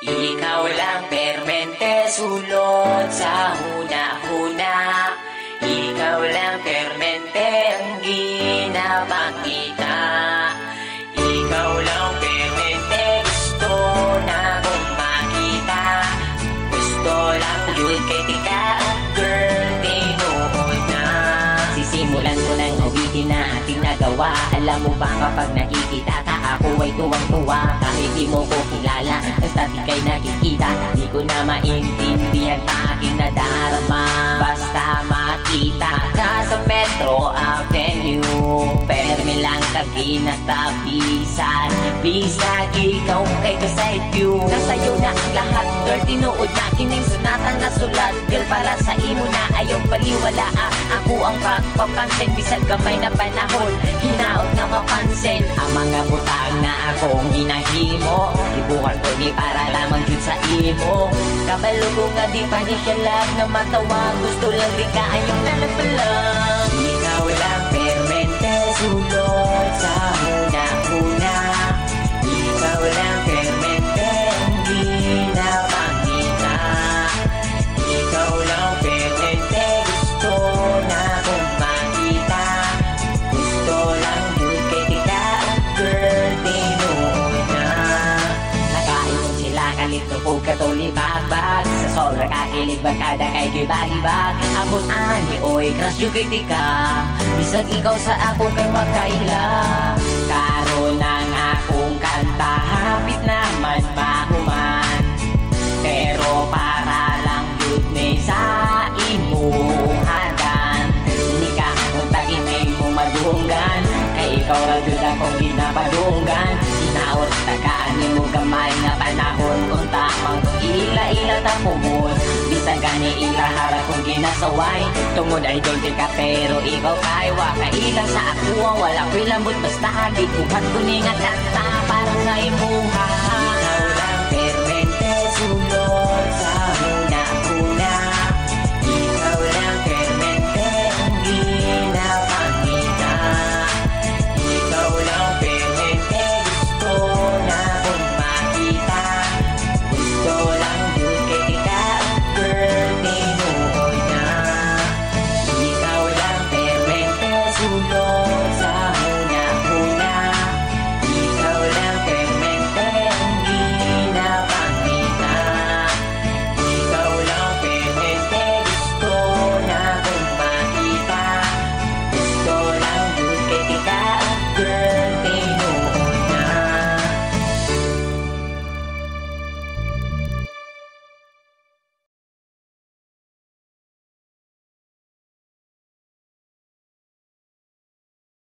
Ikaw lang permente sulod sa huna-huna. Ikaw lang permente ang ginapakita. Ikaw lang permente gusto na kong makita. Gusto lang yun kay tika, girl, tinuod na. Sisimulan ko ng awitin na ating nagawa. Alam mo ba kapag nakikita ka, ako ay tuwang-tuwa. Kahit di mo ko kilala, basta di kay nakikita. Di ko na maintindihan pa aking nadarama. Basta makita ka sa Metro Avenue, permi lang kaginatapisan. Bisag ikaw kay kaside view. Nasa'yo na ang lahat, girl, tinuod na kining sunatan na sulat. Girl, para sa imo na ayaw baliwala. Ako ang pagpapansin, bisag gamay na panahon, hinaot na mapansin ang mga butang na akong ginahimo. Ibukan ko ni para lamang yun sa imo. Kabalo ko nga di pa ni siya lang na matawa. Gusto lang di ka ayong nalapalang. Ikaw lang permente sulod sa huna-huna. Ikaw lang permente ang ginapakita. Ikaw lang permente gusto na kong makita. Gusto lang yun kay tika, girl, tinuod na. Nakaipon sila kalito po katulibag-bag. Sa sobra kakilig bagkada kay gibag-ibag. Abot ani oy crush yung kay tika. Bisag ikaw sa ako kay makaila. Karon ang akong kanta hapit naman mahuman. Pero para lang yun ni sa imong hadan. Hindi ka kuntagin ay mo madunggan. Kay ikaw ra jud akong ginapadunggan. Sinaot tagaan ni mo gamay nga panahon. Unta mang ila-ila ta pumon. Bisag gani ila hara kong ginasaway. Tungod ay dolce ka pero ikaw kaywa. Kailan sa ako wala ko'y lambot basta hagit. Kuhat ko ni nga kanta parang nga imuha.